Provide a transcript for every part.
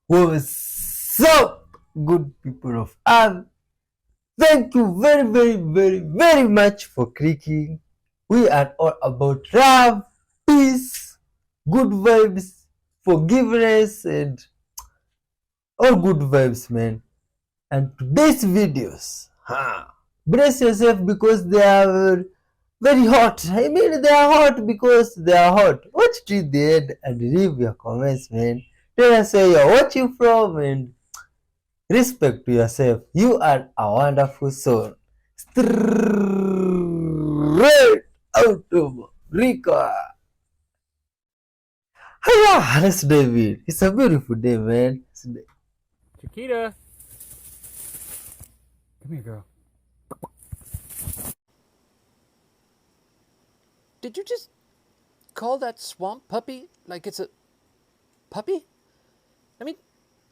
What's up, good people of Earth? Thank you very, very, very, very much for clicking. We are all about love, peace, good vibes, forgiveness, and all good vibes, man. And today's videos, brace yourself because they are very hot. I mean, they are hot because they are hot. Watch till the end and leave your comments, man. Tell us where you're watching from and respect to yourself. You are a wonderful soul. Straight out of Rica. Hiya, let's dive in. It's a beautiful day, man. Chiquita, come here, girl. Did you just call that swamp puppy like it's a puppy? I mean,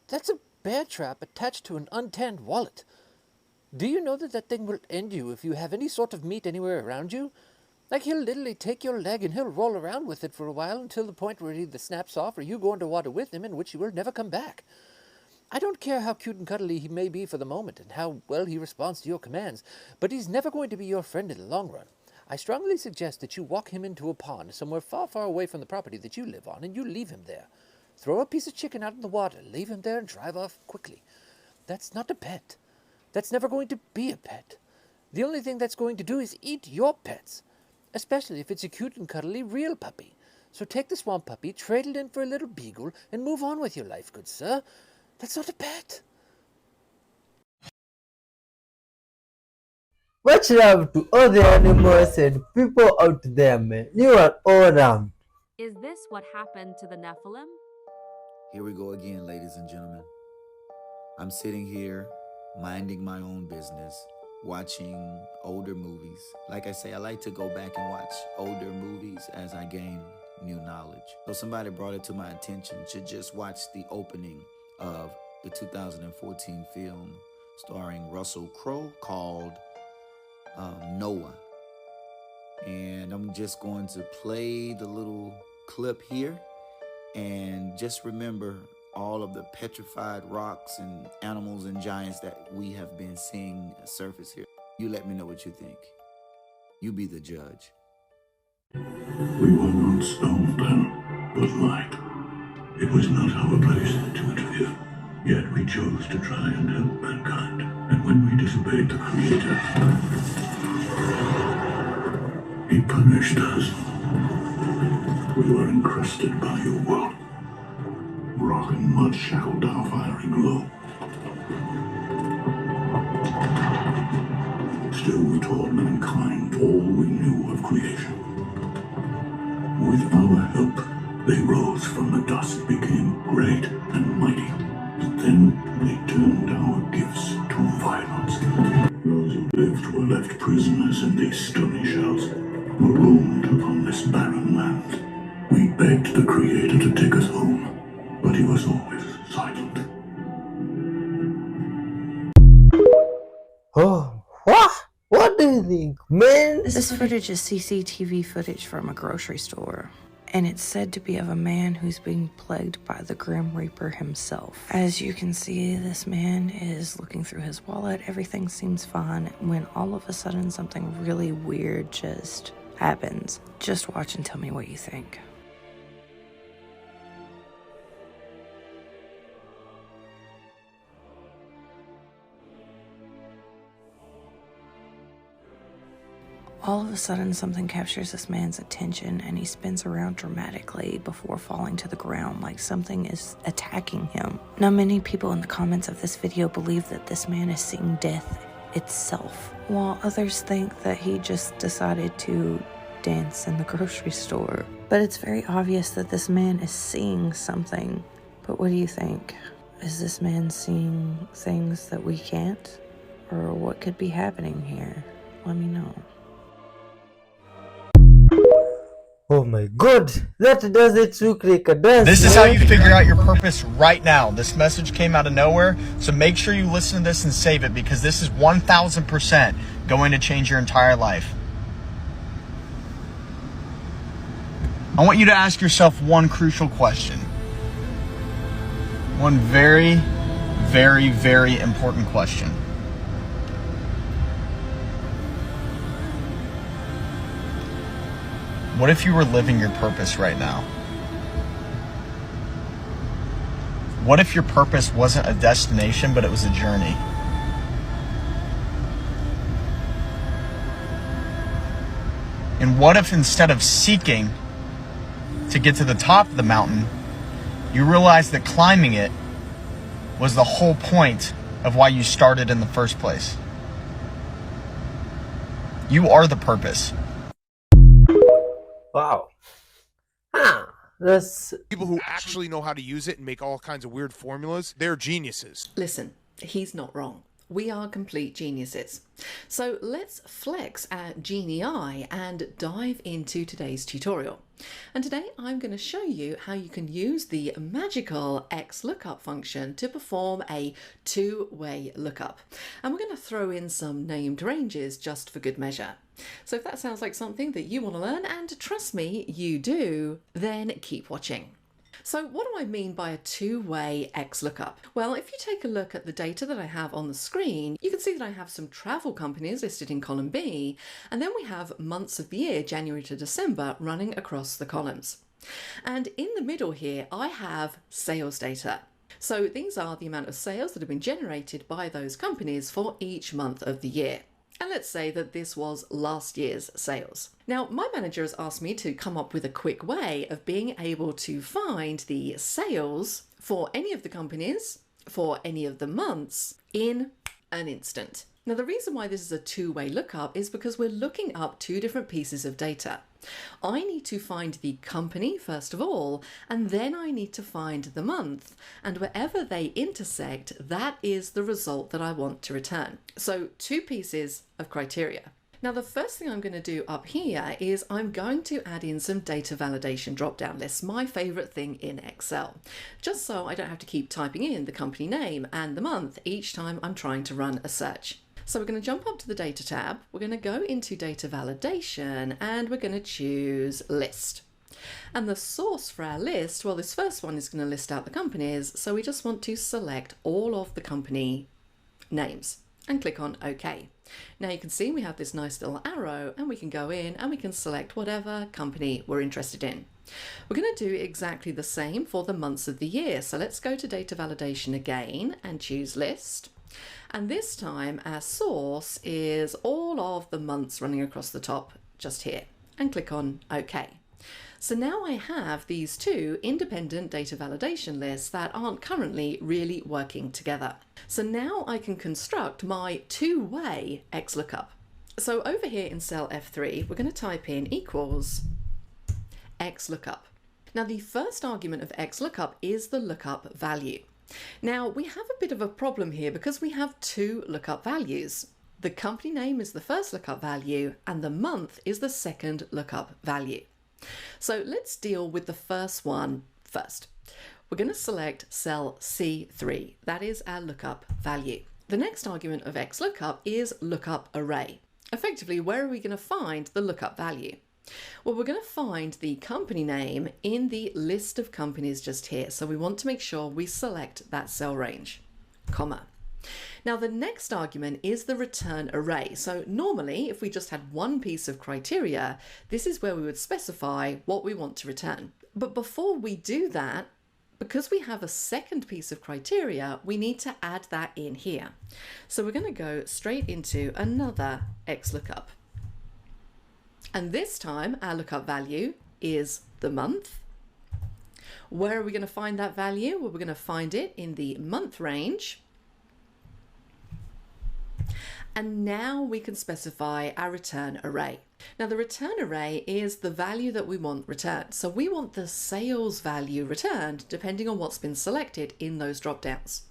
that's a bear trap attached to an untanned wallet. Do you know that that thing will end you if you have any sort of meat anywhere around you? Like, he'll literally take your leg and he'll roll around with it for a while until the point where it either snaps off or you go underwater with him, in which you will never come back. I don't care how cute and cuddly he may be for the moment and how well he responds to your commands, but he's never going to be your friend in the long run. I strongly suggest that you walk him into a pond somewhere far, far away from the property that you live on, and you leave him there. Throw a piece of chicken out in the water, leave him there, and drive off quickly. That's not a pet. That's never going to be a pet. The only thing that's going to do is eat your pets, especially if it's a cute and cuddly real puppy. So take the swamp puppy, trade it in for a little beagle, and move on with your life, good sir. That's not a pet. Much love to all the animals and people out there, man. You are all around. Is this what happened to the Nephilim? Here we go again, ladies and gentlemen. I'm sitting here, minding my own business, watching older movies. Like I say, I like to go back and watch older movies as I gain new knowledge. So somebody brought it to my attention to just watch the opening of the 2014 film starring Russell Crowe called Noah. And I'm just going to play the little clip here and just remember all of the petrified rocks and animals and giants that we have been seeing surface here. You let me know what you think. You be the judge. We were not stone then, but light. It was not our place to interfere. Yet we chose to try and help mankind. And when we disobeyed the Creator, He punished us. We were encrusted by your world. Rock and mud shackled our fiery glow. Still we taught mankind all we knew of creation. With our help, they rose from the dust, became great and mighty. But then they turned our gifts to violence. Those who lived were left prisoners in these stony shells, marooned upon this barren land. We begged the Creator to take us home, but He was always silent. Oh, what? What do you think, man? This footage is CCTV footage from a grocery store, and it's said to be of a man who's being plagued by the Grim Reaper himself. As you can see, this man is looking through his wallet. Everything seems fine when all of a sudden something really weird just happens. Just watch and tell me what you think. All of a sudden, something captures this man's attention and he spins around dramatically before falling to the ground like something is attacking him. Now, many people in the comments of this video believe that this man is seeing death itself, while others think that he just decided to dance in the grocery store. But it's very obvious that this man is seeing something. But what do you think? Is this man seeing things that we can't? Or what could be happening here? Let me know. Oh my god, that doesn't look like a dance. This is how you figure out your purpose right now. This message came out of nowhere, so make sure you listen to this and save it, because this is 1000% going to change your entire life. I want you to ask yourself one crucial question. One very, very, very important question. What if you were living your purpose right now? What if your purpose wasn't a destination, but it was a journey? And what if instead of seeking to get to the top of the mountain, you realized that climbing it was the whole point of why you started in the first place? You are the purpose. Wow. Huh. That's People who actually know how to use it and make all kinds of weird formulas, they're geniuses. Listen, he's not wrong. We are complete geniuses. So let's flex our genie eye and dive into today's tutorial. And today I'm going to show you how you can use the magical XLOOKUP function to perform a two-way lookup. And we're going to throw in some named ranges just for good measure. So if that sounds like something that you want to learn, and trust me, you do, then keep watching. So what do I mean by a two-way XLOOKUP? Well, if you take a look at the data that I have on the screen, you can see that I have some travel companies listed in column B, and then we have months of the year, January to December, running across the columns. And in the middle here, I have sales data. So these are the amount of sales that have been generated by those companies for each month of the year. And let's say that this was last year's sales. Now, my manager has asked me to come up with a quick way of being able to find the sales for any of the companies, for any of the months, in an instant. Now, the reason why this is a two-way lookup is because we're looking up two different pieces of data. I need to find the company first of all, and then I need to find the month, and wherever they intersect, that is the result that I want to return. So two pieces of criteria. Now, the first thing I'm going to do up here is I'm going to add in some data validation drop-down lists, my favorite thing in Excel, just so I don't have to keep typing in the company name and the month each time I'm trying to run a search. So we're going to jump up to the data tab, we're going to go into data validation, and we're going to choose list. And the source for our list, well, this first one is going to list out the companies, so we just want to select all of the company names and click on OK. Now you can see we have this nice little arrow, and we can go in and we can select whatever company we're interested in. We're going to do exactly the same for the months of the year. So let's go to data validation again and choose list. And this time our source is all of the months running across the top just here, and click on OK. So now I have these two independent data validation lists that aren't currently really working together. So now I can construct my two-way XLOOKUP. So over here in cell F3, we're going to type in equals XLOOKUP. Now the first argument of XLOOKUP is the lookup value. Now we have a bit of a problem here because we have two lookup values. The company name is the first lookup value and the month is the second lookup value. So let's deal with the first one first. We're going to select cell C3. That is our lookup value. The next argument of XLOOKUP is lookup array. Effectively, where are we going to find the lookup value? Well, we're going to find the company name in the list of companies just here. So we want to make sure we select that cell range, comma. Now the next argument is the return array. So normally if we just had one piece of criteria, this is where we would specify what we want to return. But before we do that, because we have a second piece of criteria, we need to add that in here. So we're going to go straight into another XLOOKUP. And this time our lookup value is the month. Where are we going to find that value? Well, we're going to find it in the month range. And now we can specify our return array. Now the return array is the value that we want returned. So we want the sales value returned depending on what's been selected in those drop downs.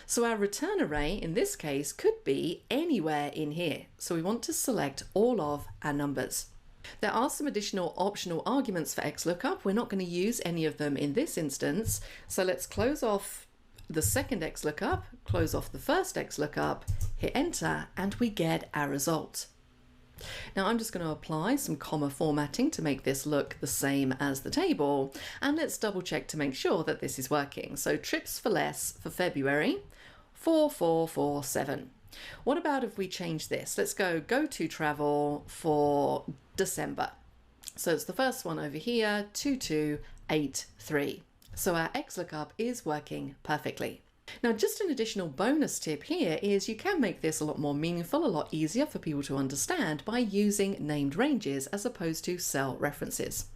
So our return array in this case could be anywhere in here. So we want to select all of our numbers. There are some additional optional arguments for XLOOKUP. We're not going to use any of them in this instance. So let's close off the second XLOOKUP, close off the first XLOOKUP, hit enter, and we get our result. Now I'm just going to apply some comma formatting to make this look the same as the table, and let's double check to make sure that this is working. So trips for less for February, 4447. What about if we change this? Let's go to travel for December. So it's the first one over here, 2283. So our XLOOKUP is working perfectly. Now, just an additional bonus tip here is you can make this a lot more meaningful, a lot easier for people to understand by using named ranges as opposed to cell references.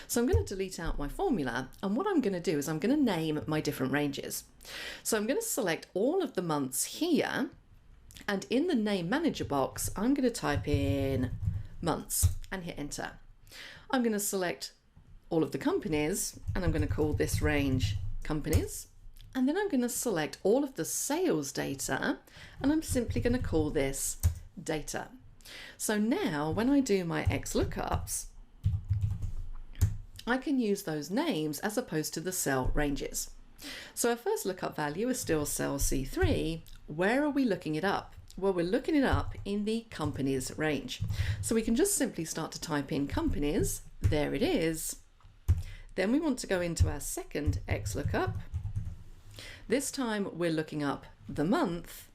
So I'm going to delete out my formula, and what I'm going to do is I'm going to name my different ranges. So I'm going to select all of the months here, and in the name manager box, I'm going to type in months and hit enter. I'm going to select all of the companies, and I'm going to call this range companies. And then I'm going to select all of the sales data, and I'm simply going to call this data. So now when I do my XLOOKUPs, I can use those names as opposed to the cell ranges. So our first lookup value is still cell C3. Where are we looking it up? Well, we're looking it up in the companies range. So we can just simply start to type in companies. There it is. Then we want to go into our second XLOOKUP. This time we're looking up the month.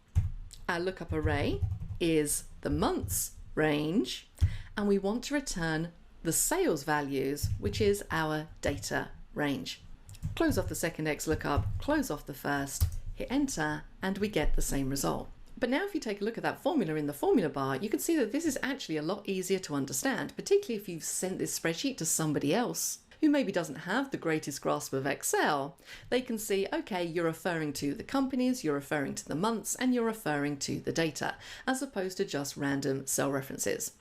Our lookup array is the months range, and we want to return the sales values, which is our data range. Close off the second XLOOKUP, close off the first, hit enter, and we get the same result. But now if you take a look at that formula in the formula bar, you can see that this is actually a lot easier to understand, particularly if you've sent this spreadsheet to somebody else who maybe doesn't have the greatest grasp of Excel. They can see, okay, you're referring to the companies, you're referring to the months, and you're referring to the data, as opposed to just random cell references.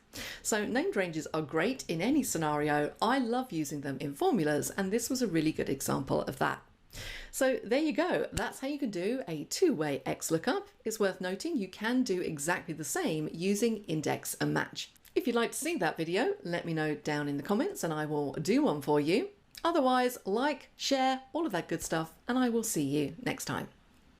So named ranges are great in any scenario. I love using them in formulas, and this was a really good example of that. So there you go. That's how you can do a two-way XLOOKUP. It's worth noting you can do exactly the same using index and match. If you'd like to see that video, let me know down in the comments and I will do one for you. Otherwise, like, share, all of that good stuff, and I will see you next time.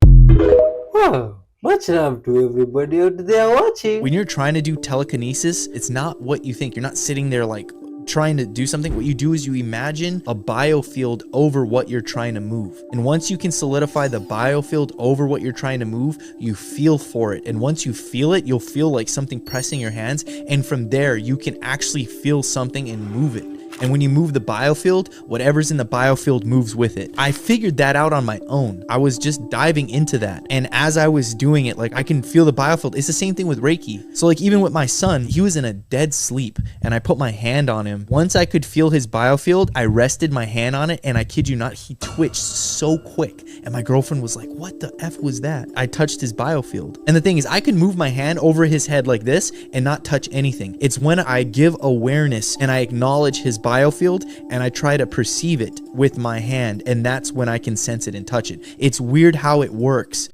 Wow, much love to everybody out there watching. When you're trying to do telekinesis, it's not what you think. You're not sitting there like trying to do something. What you do is you imagine a biofield over what you're trying to move. And once you can solidify the biofield over what you're trying to move, you feel for it. And once you feel it, you'll feel like something pressing your hands. And from there, you can actually feel something and move it. And when you move the biofield, whatever's in the biofield moves with it. I figured that out on my own. I was just diving into that. And as I was doing it, like I can feel the biofield. It's the same thing with Reiki. So like even with my son, he was in a dead sleep and I put my hand on him. Once I could feel his biofield, I rested my hand on it and I kid you not, he twitched so quick. And my girlfriend was like, what the F was that? I touched his biofield. And the thing is, I could move my hand over his head like this and not touch anything. It's when I give awareness and I acknowledge his biofield and I try to perceive it with my hand, and that's when I can sense it and touch it. It's weird how it works.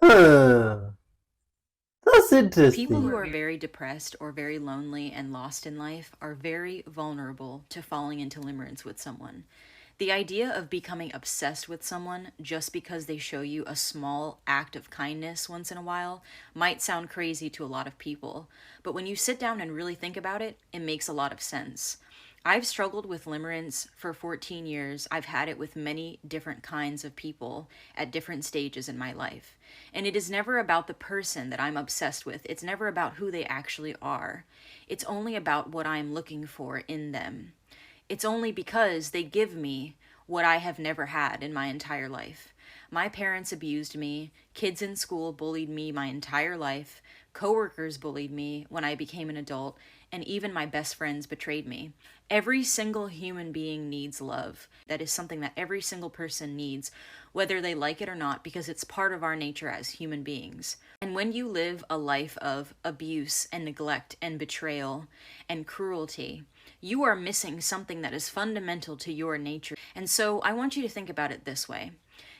Huh. That's interesting. People who are very depressed or very lonely and lost in life are very vulnerable to falling into limerence with someone. The idea of becoming obsessed with someone just because they show you a small act of kindness once in a while might sound crazy to a lot of people, but when you sit down and really think about it, it makes a lot of sense. I've struggled with limerence for 14 years. I've had it with many different kinds of people at different stages in my life. And it is never about the person that I'm obsessed with. It's never about who they actually are. It's only about what I'm looking for in them. It's only because they give me what I have never had in my entire life. My parents abused me, kids in school bullied me my entire life, coworkers bullied me when I became an adult, and even my best friends betrayed me. Every single human being needs love. That is something that every single person needs, whether they like it or not, because it's part of our nature as human beings. And when you live a life of abuse and neglect and betrayal and cruelty, you are missing something that is fundamental to your nature. And so I want you to think about it this way.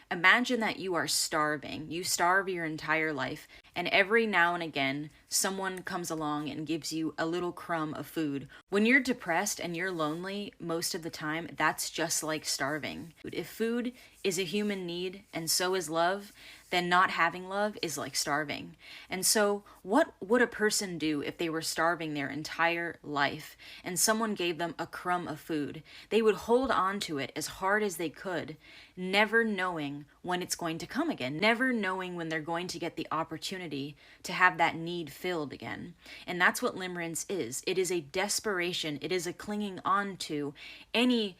Imagine that you are starving. You starve your entire life, and every now and again, someone comes along and gives you a little crumb of food. When you're depressed and you're lonely, most of the time, that's just like starving. If food is a human need and so is love, then not having love is like starving. And so, what would a person do if they were starving their entire life and someone gave them a crumb of food? They would hold on to it as hard as they could, never knowing when it's going to come again, never knowing when they're going to get the opportunity to have that need filled again. And that's what limerence is. It is a desperation, it is a clinging on to any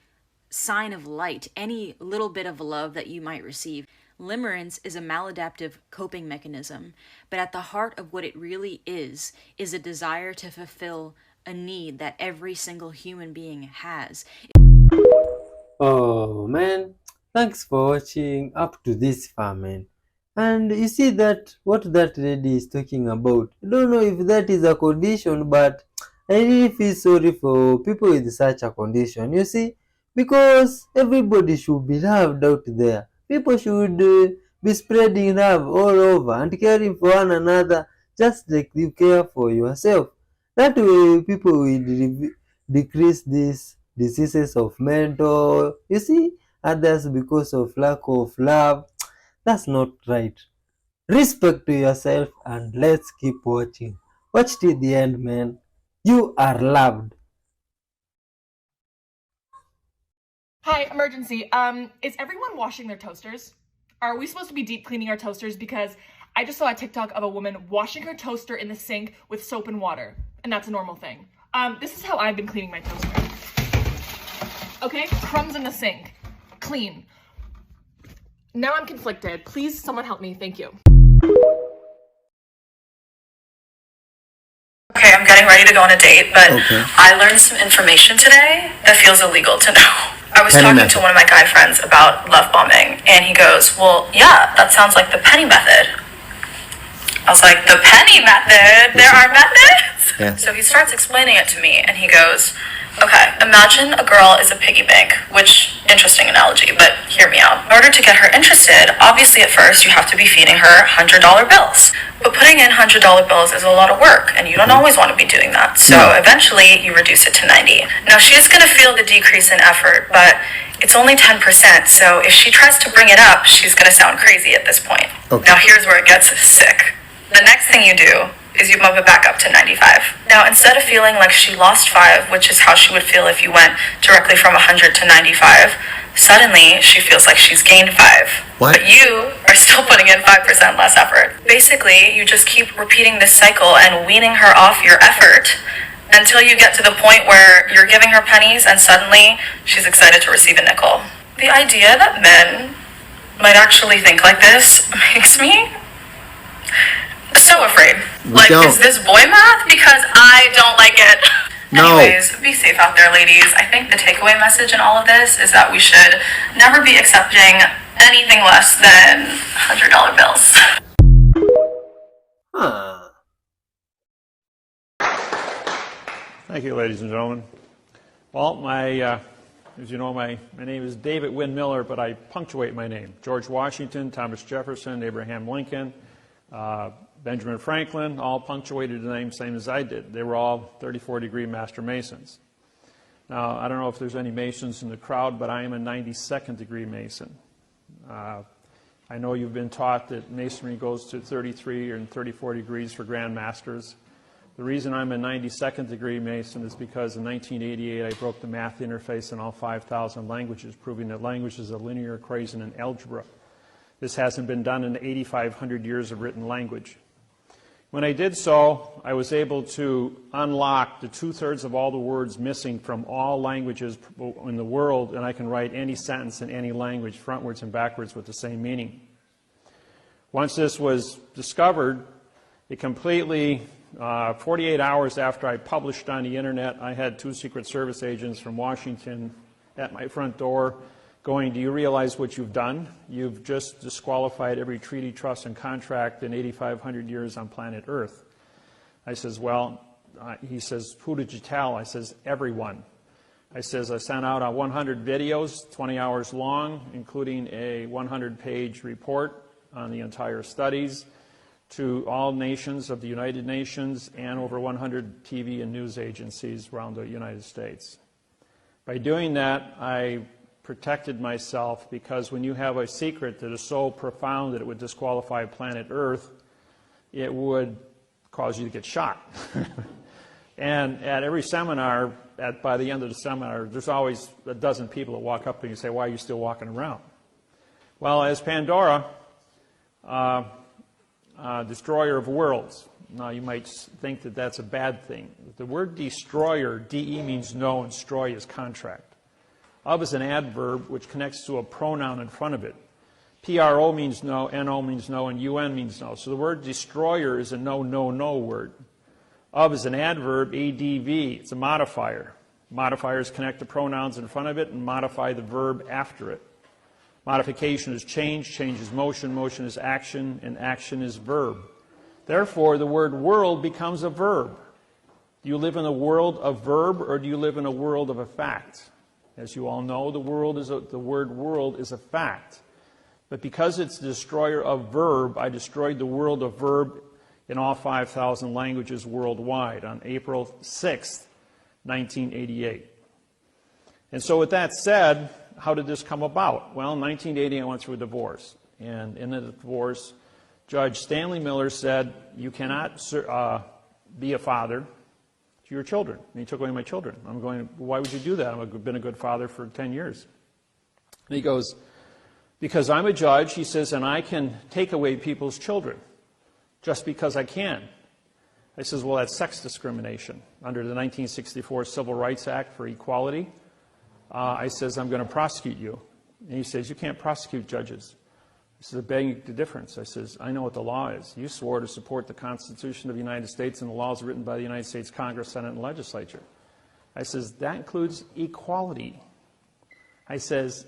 sign of light, any little bit of love that you might receive. Limerence is a maladaptive coping mechanism, but at the heart of what it really is a desire to fulfill a need that every single human being has. Oh man, thanks for watching up to this far, man. And you see that what that lady is talking about. I don't know if that is a condition, but I really feel sorry for people with such a condition. You see, because everybody should be loved out there. People should be spreading love all over and caring for one another, just like you care for yourself. That way, people will decrease these diseases of mental, you see, others because of lack of love. That's not right. Respect to yourself and let's keep watching. Watch till the end, man. You are loved. Hi, emergency. Is everyone washing their toasters? Are we supposed to be deep cleaning our toasters? Because I just saw a TikTok of a woman washing her toaster in the sink with soap and water, and that's a normal thing. This is how I've been cleaning my toaster. Okay, crumbs in the sink. Clean. Now I'm conflicted. Please, someone help me. Thank you. Okay, I'm getting ready to go on a date, but I learned some information today that feels illegal to know. I was talking to one of my guy friends about love bombing, and he goes, well, yeah, that sounds like the penny method. I was like, the penny method? There are methods? Yeah. So he starts explaining it to me, and he goes, okay, imagine a girl is a piggy bank, which, interesting analogy, but hear me out. In order to get her interested, obviously at first you have to be feeding her $100 bills. But putting in $100 bills is a lot of work, and you don't always want to be doing that. So eventually you reduce it to 90. Now she's going to feel the decrease in effort, but it's only 10%, so if she tries to bring it up, she's going to sound crazy at this point. Now here's where it gets sick. The next thing you do is you bump it back up to 95. Now, instead of feeling like she lost 5, which is how she would feel if you went directly from 100 to 95, suddenly she feels like she's gained 5. What? But you are still putting in 5% less effort. Basically, you just keep repeating this cycle and weaning her off your effort until you get to the point where you're giving her pennies and suddenly she's excited to receive a nickel. The idea that men might actually think like this makes me so afraid. Is this boy math? Because I don't like it. No. Anyways, be safe out there, ladies. I think the takeaway message in all of this is that we should never be accepting anything less than $100 bills. Huh. Thank you, ladies and gentlemen. Well, as you know, my name is David Wynn Miller, but I punctuate my name. George Washington, Thomas Jefferson, Abraham Lincoln, Benjamin Franklin, all punctuated the name same as I did. They were all 34-degree Master Masons. Now, I don't know if there's any Masons in the crowd, but I am a 92nd degree Mason. I know you've been taught that Masonry goes to 33 and 34 degrees for Grand Masters. The reason I'm a 92nd degree Mason is because in 1988 I broke the math interface in all 5,000 languages, proving that language is a linear equation in algebra. This hasn't been done in 8,500 years of written language. When I did so, I was able to unlock the 2/3 of all the words missing from all languages in the world, and I can write any sentence in any language, frontwards and backwards, with the same meaning. Once this was discovered, it completely, 48 hours after I published on the internet, I had 2 Secret Service agents from Washington at my front door going, do you realize what you've done? You've just disqualified every treaty, trust, and contract in 8,500 years on planet Earth. I says, well, he says, who did you tell? I says, everyone. I says, I sent out 100 videos, 20 hours long, including a 100-page report on the entire studies. to all nations of the United Nations and over 100 TV and news agencies around the United States. By doing that, I protected myself, because when you have a secret that is so profound that it would disqualify planet Earth, it would cause you to get shot. And at every seminar, by the end of the seminar, there's always a dozen people that walk up and you say, "Why are you still walking around?" Well, as Pandora, destroyer of worlds. Now, you might think that that's a bad thing. The word destroyer, D-E means no, and stroy is contract. Of is an adverb which connects to a pronoun in front of it. P-R-O means no, N-O means no, and U-N means no. So the word destroyer is a no, no, no word. Of is an adverb, A-D-V. It's a modifier. Modifiers connect to pronouns in front of it and modify the verb after it. Modification is change, change is motion, motion is action, and action is verb. Therefore, the word world becomes a verb. Do you live in a world of verb, or do you live in a world of a fact? As you all know, the word world is a fact. But because it's the destroyer of verb, I destroyed the world of verb in all 5,000 languages worldwide on April 6th, 1988. And so with that said, how did this come about? Well, in 1980, I went through a divorce. And in the divorce, Judge Stanley Miller said, "You cannot be a father to your children." And he took away my children. I'm going, "Why would you do that? I've been a good father for 10 years. And he goes, "Because I'm a judge," he says, "and I can take away people's children just because I can." I says, "Well, that's sex discrimination. Under the 1964 Civil Rights Act for equality, I says, I'm going to prosecute you." And he says, "You can't prosecute judges." I says, "I beg the difference." I says, "I know what the law is. You swore to support the Constitution of the United States and the laws written by the United States Congress, Senate, and Legislature." I says, "That includes equality." I says,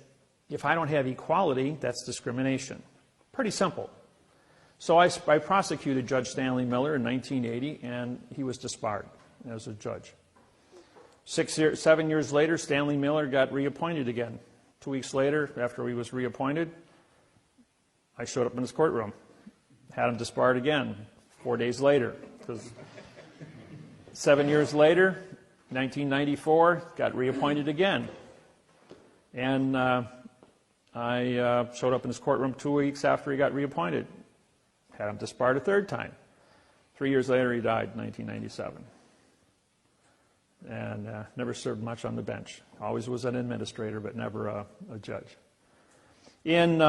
"If I don't have equality, that's discrimination." Pretty simple. So I prosecuted Judge Stanley Miller in 1980, and he was disbarred as a judge. 7 years later, Stanley Miller got reappointed again. 2 weeks later, after he was reappointed, I showed up in his courtroom, had him disbarred again 4 days later. 7 years later, 1994, got reappointed again. And I showed up in his courtroom 2 weeks after he got reappointed, had him disbarred a third time. 3 years later, he died in 1997. And never served much on the bench. Always was an administrator, but never a judge. As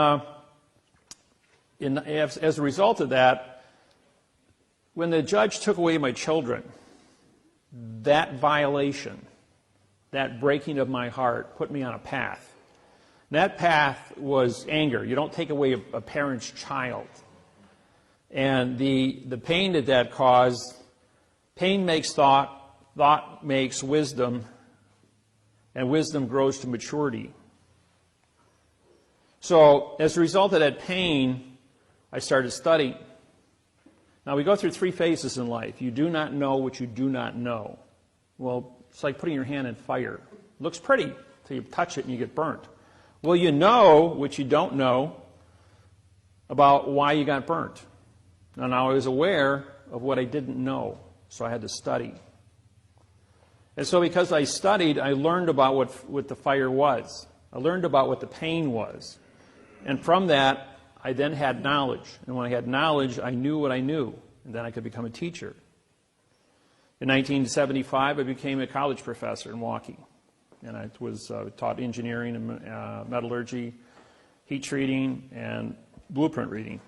a result of that, when the judge took away my children, that violation, that breaking of my heart, put me on a path. And that path was anger. You don't take away a parent's child. And the pain that caused, pain makes thought, thought makes wisdom, and wisdom grows to maturity. So as a result of that pain, I started studying. Now, we go through 3 phases in life. You do not know what you do not know. Well, it's like putting your hand in fire. It looks pretty until you touch it and you get burnt. Well, you know what you don't know about why you got burnt. And I was aware of what I didn't know, so I had to study. And so because I studied, I learned about what the fire was. I learned about what the pain was. And from that, I then had knowledge. And when I had knowledge, I knew what I knew. And then I could become a teacher. In 1975, I became a college professor in Milwaukee. And I taught engineering and metallurgy, heat treating, and blueprint reading.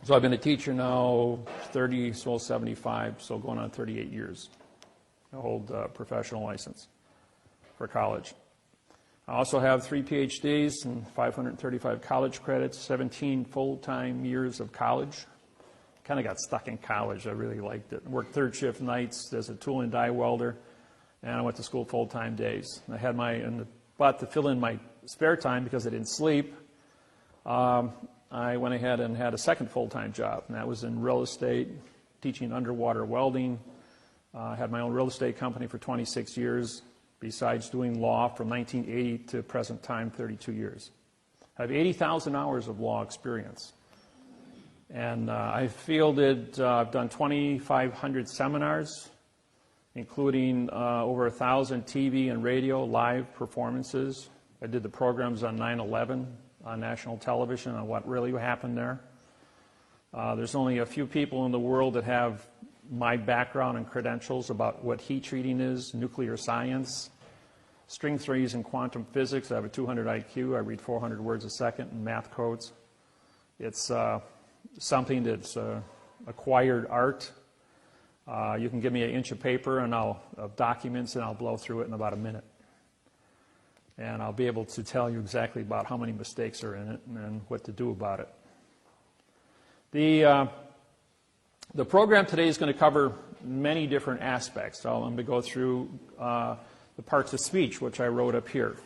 So I've been a teacher now 75, so going on 38 years. I hold a professional license for college. I also have 3 PhDs and 535 college credits, 17 full-time years of college. Kind of got stuck in college. I really liked it. Worked third shift nights as a tool and die welder, and I went to school full-time days. I had but to fill in my spare time because I didn't sleep, I went ahead and had a second full-time job, and that was in real estate, teaching underwater welding. I had my own real estate company for 26 years. Besides doing law from 1980 to present time, 32 years. I have 80,000 hours of law experience. And I've fielded, I've done 2,500 seminars, including over 1,000 TV and radio live performances. I did the programs on 9/11 on national television on what really happened there. There's only a few people in the world that have my background and credentials about what heat treating is, nuclear science, string theories and quantum physics. I have a 200 IQ. I read 400 words a second in math codes. It's something that's acquired art. You can give me an inch of paper and of documents, and I'll blow through it in about a minute. And I'll be able to tell you exactly about how many mistakes are in it and what to do about it. The program today is going to cover many different aspects. So I'm going to go through the parts of speech, which I wrote up here.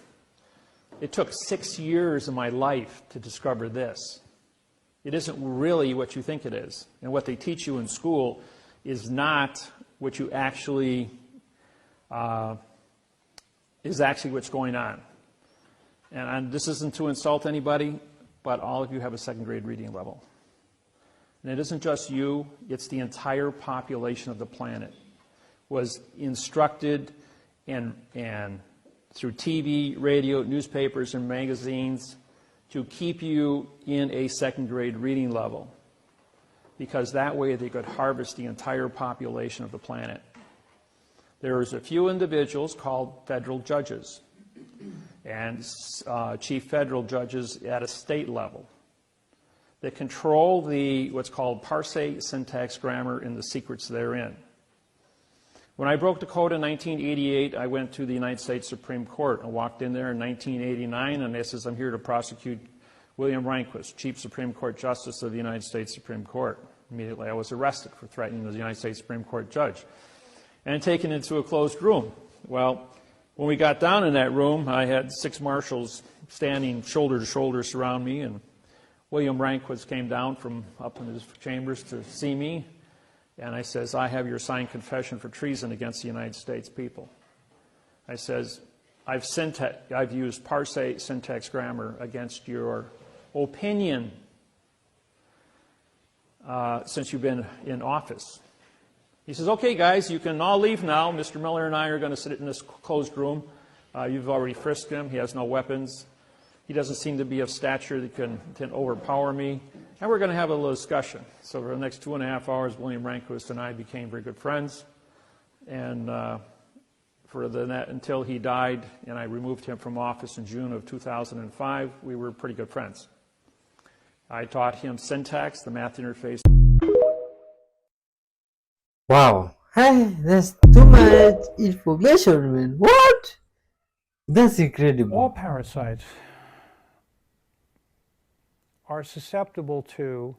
It took 6 years of my life to discover this. It isn't really what you think it is. And what they teach you in school is not what you actually, is actually what's going on. And this isn't to insult anybody, but all of you have a second grade reading level. And it isn't just you, it's the entire population of the planet was instructed and through TV, radio, newspapers, and magazines to keep you in a second grade reading level, because that way they could harvest the entire population of the planet. There's a few individuals called federal judges and chief federal judges at a state level that control what's called parsing, syntax, grammar, and the secrets therein. When I broke the code in 1988, I went to the United States Supreme Court and walked in there in 1989, and it says, I'm here to prosecute William Rehnquist, Chief Supreme Court Justice of the United States Supreme Court. Immediately I was arrested for threatening the United States Supreme Court judge and taken into a closed room. Well, when we got down in that room, I had 6 marshals standing shoulder to shoulder surround me, and William Rehnquist came down from up in his chambers to see me, and I says, I have your signed confession for treason against the United States people. I says, I've used parsing, syntax, grammar against your opinion since you've been in office. He says, okay, guys, you can all leave now. Mr. Miller and I are going to sit in this closed room. You've already frisked him. He has no weapons. He doesn't seem to be of stature that can overpower me. And we're going to have a little discussion. So for the next 2.5 hours, William Rehnquist and I became very good friends. And until he died and I removed him from office in June of 2005, we were pretty good friends. I taught him syntax, the math interface. Wow, hey, that's too much information, man. What? That's incredible. All parasites are susceptible to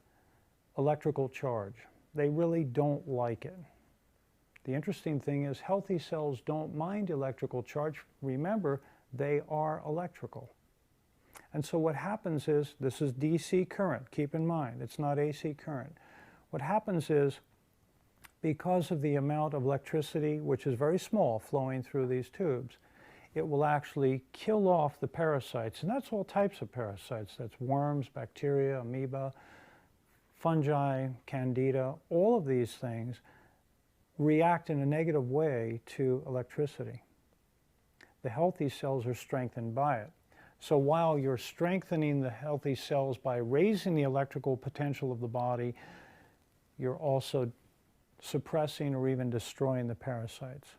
electrical charge. They really don't like it. The interesting thing is healthy cells don't mind electrical charge. Remember, they are electrical. And so what happens is, this is DC current, keep in mind, it's not AC current. What happens is, because of the amount of electricity, which is very small, flowing through these tubes, it will actually kill off the parasites. And that's all types of parasites. That's worms, bacteria, amoeba, fungi, candida. All of these things react in a negative way to electricity. The healthy cells are strengthened by it. So while you're strengthening the healthy cells by raising the electrical potential of the body, you're also suppressing or even destroying the parasites.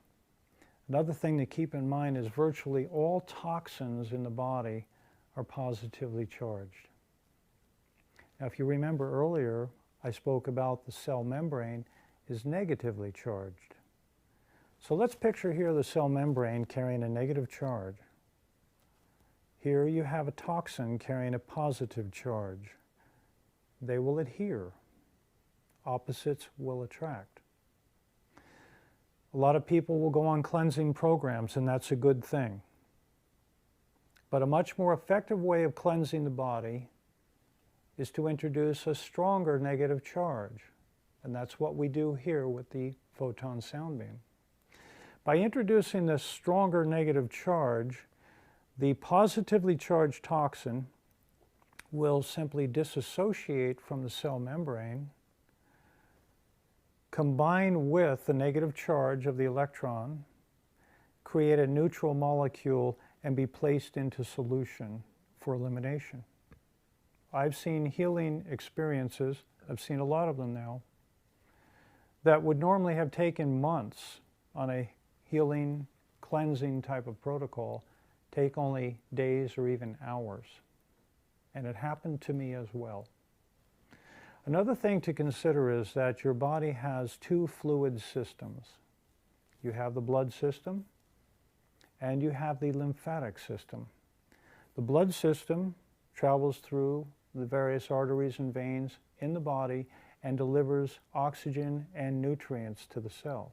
Another thing to keep in mind is virtually all toxins in the body are positively charged. Now, if you remember earlier, I spoke about the cell membrane is negatively charged. So let's picture here the cell membrane carrying a negative charge. Here you have a toxin carrying a positive charge. They will adhere. Opposites will attract. A lot of people will go on cleansing programs, and that's a good thing. But a much more effective way of cleansing the body is to introduce a stronger negative charge. And that's what we do here with the photon sound beam. By introducing this stronger negative charge, the positively charged toxin will simply disassociate from the cell membrane, combine with the negative charge of the electron, create a neutral molecule, and be placed into solution for elimination. I've seen healing experiences, I've seen a lot of them now, that would normally have taken months on a healing, cleansing type of protocol, take only days or even hours. And it happened to me as well. Another thing to consider is that your body has two fluid systems. You have the blood system and you have the lymphatic system. The blood system travels through the various arteries and veins in the body and delivers oxygen and nutrients to the cell.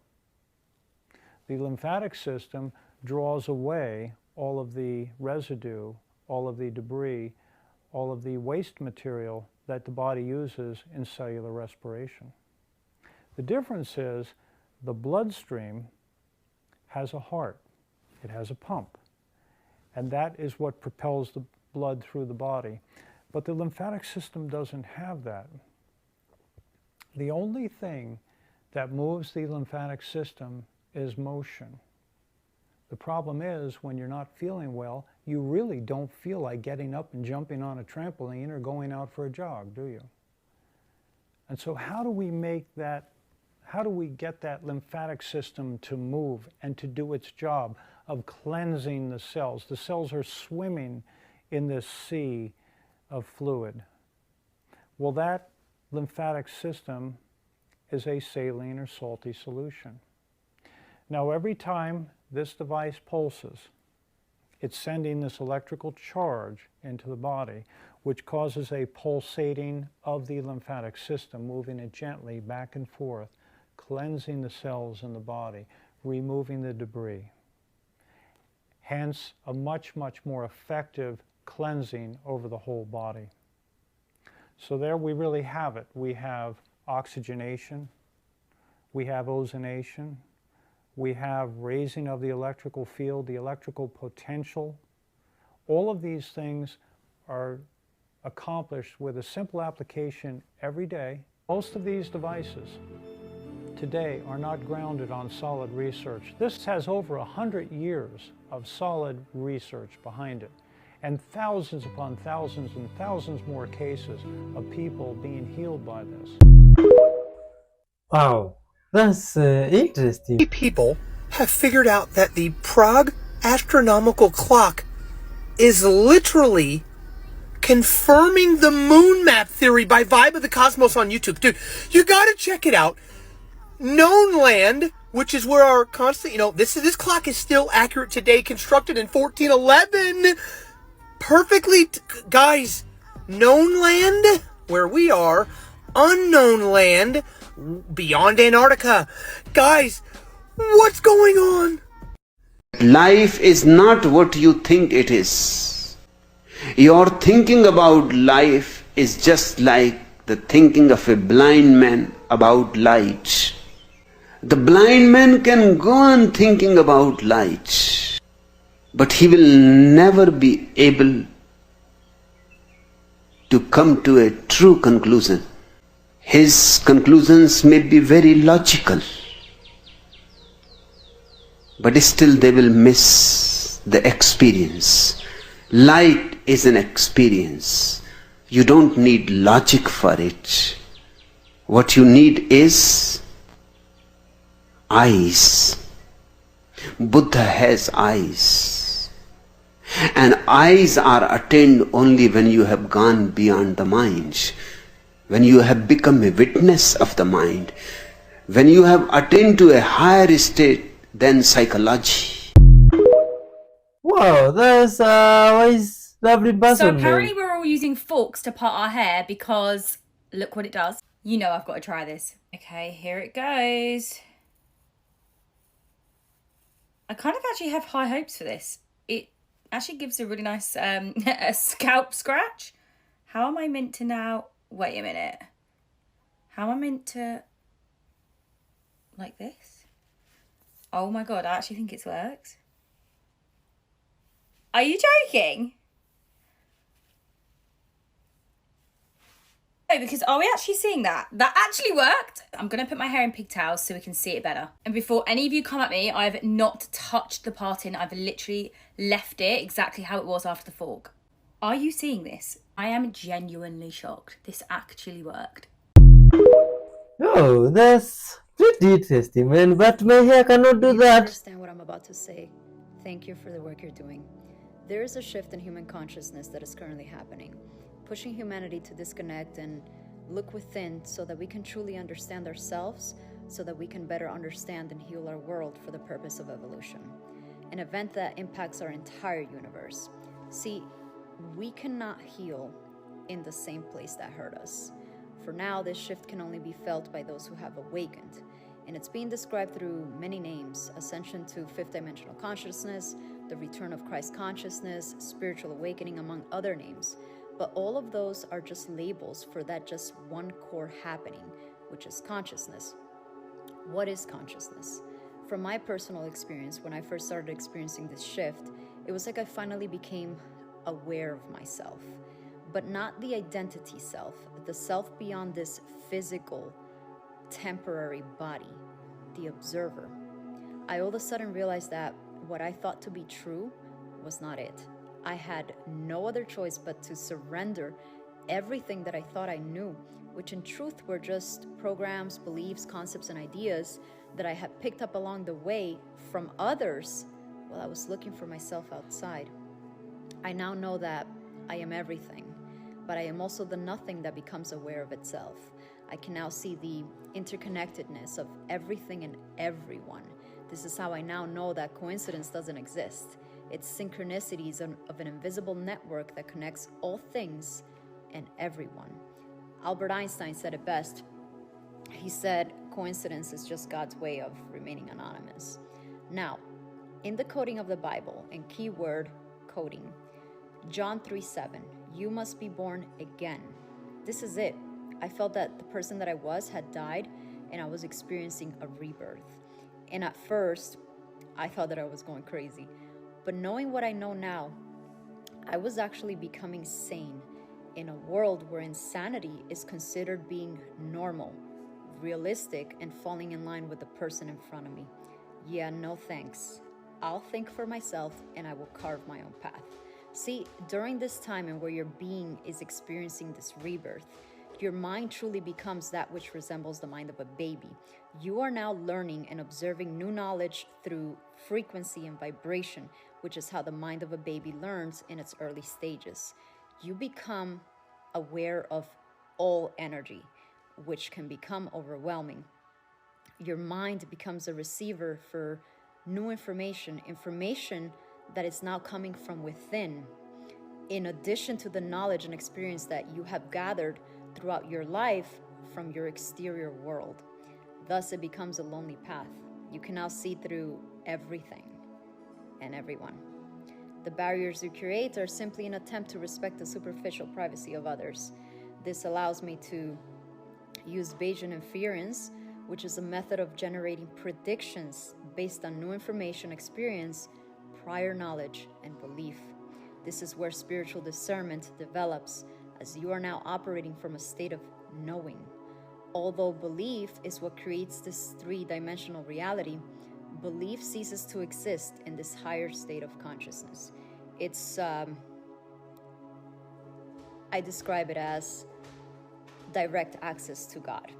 The lymphatic system draws away all of the residue, all of the debris, all of the waste material that the body uses in cellular respiration. The difference is the bloodstream has a heart, it has a pump, and that is what propels the blood through the body. But the lymphatic system doesn't have that. The only thing that moves the lymphatic system is motion. The problem is when you're not feeling well, you really don't feel like getting up and jumping on a trampoline or going out for a jog, do you? And so how do we get that lymphatic system to move and to do its job of cleansing the cells? The cells are swimming in this sea of fluid. Well, that lymphatic system is a saline or salty solution. Now, every time this device pulses, it's sending this electrical charge into the body, which causes a pulsating of the lymphatic system, moving it gently back and forth, cleansing the cells in the body, removing the debris. Hence, a much, much more effective cleansing over the whole body. So there we really have it. We have oxygenation, we have ozonation, we have raising of the electrical field, the electrical potential. All of these things are accomplished with a simple application every day. Most of these devices today are not grounded on solid research. This has over 100 years of solid research behind it, and thousands upon thousands and thousands more cases of people being healed by this. Wow, that's interesting. People have figured out that the Prague astronomical clock is literally confirming the moon map theory by Vibe of the Cosmos on YouTube. Dude, you gotta check it out. Known land, which is where our constant, this clock is still accurate today, constructed in 1411. Perfectly, guys, known land, where we are, unknown land, beyond Antarctica. Guys, what's going on? Life is not what you think it is. Your thinking about life is just like the thinking of a blind man about light. The blind man can go on thinking about light, but he will never be able to come to a true conclusion. His conclusions may be very logical, but still they will miss the experience. Light is an experience. You don't need logic for it. What you need is eyes. Buddha has eyes. And eyes are attained only when you have gone beyond the mind. When you have become a witness of the mind, when you have attained to a higher state than psychology. Wow, that's wise, lovely person. So apparently we're all using forks to part our hair because look what it does. You know I've got to try this. Okay, here it goes. I kind of actually have high hopes for this. It actually gives a really nice a scalp scratch. How am I meant to now... Wait a minute. How am I meant to... Like this? Oh my god, I actually think it's worked. Are you joking? Because are we actually seeing that? That actually worked. I'm going to put my hair in pigtails so we can see it better. And before any of you come at me, I've not touched the parting. I've literally left it exactly how it was after the fork. Are you seeing this? I am genuinely shocked. This actually worked. Oh, that's pretty tasty, man, but my hair cannot do You that. understand what I'm about to say. Thank you for the work you're doing. There is a shift in human consciousness that is currently happening, pushing humanity to disconnect and look within so that we can truly understand ourselves, so that we can better understand and heal our world for the purpose of evolution. An event that impacts our entire universe. See, we cannot heal in the same place that hurt us. For now, this shift can only be felt by those who have awakened, and it's being described through many names: ascension to fifth dimensional consciousness, the return of Christ consciousness, spiritual awakening, among other names. But all of those are just labels for that just one core happening, which is consciousness. What is consciousness? From my personal experience, when I first started experiencing this shift, it was like I finally became aware of myself, but not the identity self, the self beyond this physical, temporary body, the observer. I all of a sudden realized that what I thought to be true was not it. I had no other choice but to surrender everything that I thought I knew, which in truth were just programs, beliefs, concepts, and ideas that I had picked up along the way from others while I was looking for myself outside. I now know that I am everything, but I am also the nothing that becomes aware of itself. I can now see the interconnectedness of everything and everyone. This is how I now know that coincidence doesn't exist. It's synchronicities of an invisible network that connects all things and everyone. Albert Einstein said it best. He said, coincidence is just God's way of remaining anonymous. Now, in the coding of the Bible, and keyword coding, John 3:7, you must be born again. This is it. I felt that the person that I was had died and I was experiencing a rebirth. And at first, I thought that I was going crazy. But knowing what I know now, I was actually becoming sane in a world where insanity is considered being normal, realistic, and falling in line with the person in front of me. Yeah, no thanks. I'll think for myself and I will carve my own path. See, during this time and where your being is experiencing this rebirth, your mind truly becomes that which resembles the mind of a baby. You are now learning and observing new knowledge through frequency and vibration, which is how the mind of a baby learns in its early stages. You become aware of all energy, which can become overwhelming. Your mind becomes a receiver for new information that is now coming from within, in addition to the knowledge and experience that you have gathered throughout your life from your exterior world. Thus, it becomes a lonely path. You can now see through everything and everyone. The barriers you create are simply an attempt to respect the superficial privacy of others. This allows me to use Bayesian inference, which is a method of generating predictions based on new information, experience, prior knowledge, and belief. This is where spiritual discernment develops, as you are now operating from a state of knowing. Although belief is what creates this three-dimensional reality, belief ceases to exist in this higher state of consciousness. It's, I describe it as direct access to God,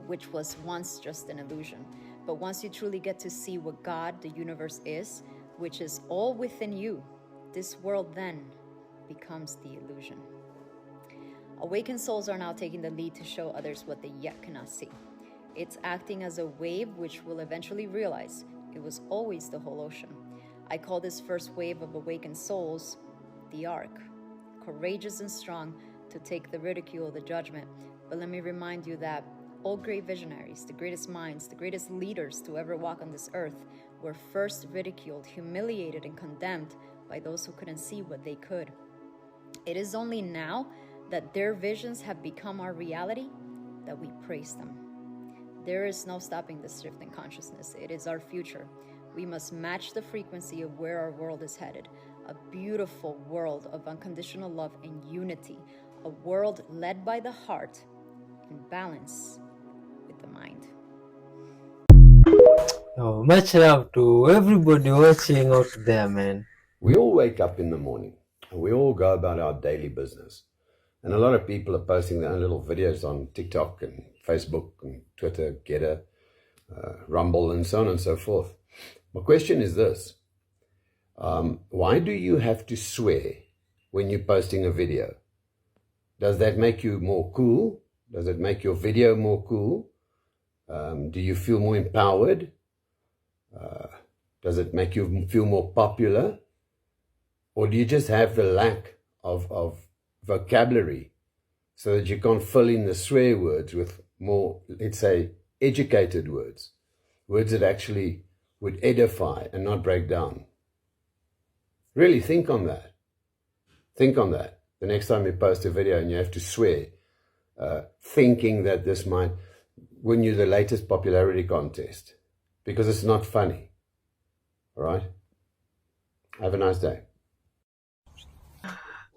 which was once just an illusion. But once you truly get to see what God, the universe, is, which is all within you, this world then becomes the illusion. Awakened souls are now taking the lead to show others what they yet cannot see. It's acting as a wave which will eventually realize it was always the whole ocean. I call this first wave of awakened souls the Ark, courageous and strong to take the ridicule, the judgment. But let me remind you that all great visionaries, the greatest minds, the greatest leaders to ever walk on this earth were first ridiculed, humiliated, and condemned by those who couldn't see what they could. It is only now that their visions have become our reality that we praise them. There is no stopping this shift in consciousness. It is our future. We must match the frequency of where our world is headed. A beautiful world of unconditional love and unity, a world led by the heart and balance with the mind. Oh, much love to everybody watching out there, man. We all wake up in the morning and we all go about our daily business. And a lot of people are posting their own little videos on TikTok and Facebook and Twitter, Getter, Rumble, and so on and so forth. My question is this. Why do you have to swear when you're posting a video? Does that make you more cool? Does it make your video more cool? Do you feel more empowered? Does it make you feel more popular? Or do you just have the lack of vocabulary so that you can't fill in the swear words with more, let's say, educated words? Words that actually would edify and not break down. Really think on that. Think on that. The next time you post a video and you have to swear, thinking that this might win you the latest popularity contest, because it's not funny. All right? Have a nice day.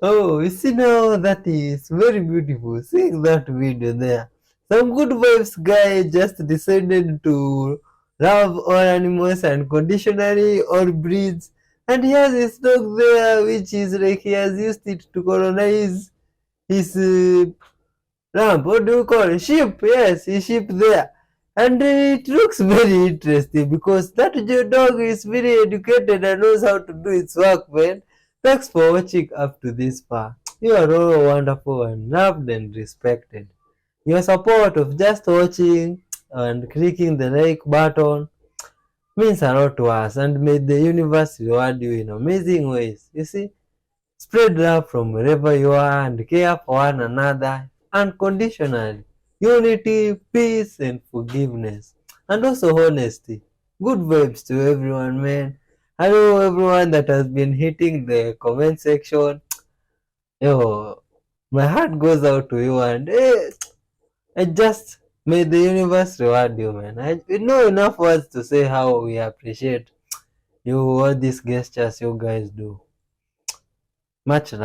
Oh, you see now, that is very beautiful. Seeing that video there. Some good vibes guy just decided to love all animals unconditionally, all breeds. And he has his dog there, which is like he has used it to colonize his lamb. What do you call it? Sheep. Yes, his sheep there. And it looks very interesting because that dog is very educated and knows how to do its work, man. Thanks for watching up to this far. You are all wonderful and loved and respected. Your support of just watching and clicking the like button means a lot to us, and may the universe reward you in amazing ways. You see, spread love from wherever you are and care for one another unconditionally. Unity, peace, and forgiveness, and also honesty. Good vibes to everyone, man. Hello, everyone that has been hitting the comment section. Yo, my heart goes out to you, and may the universe reward you, man. I know enough words to say how we appreciate you, all these gestures you guys do. Much love.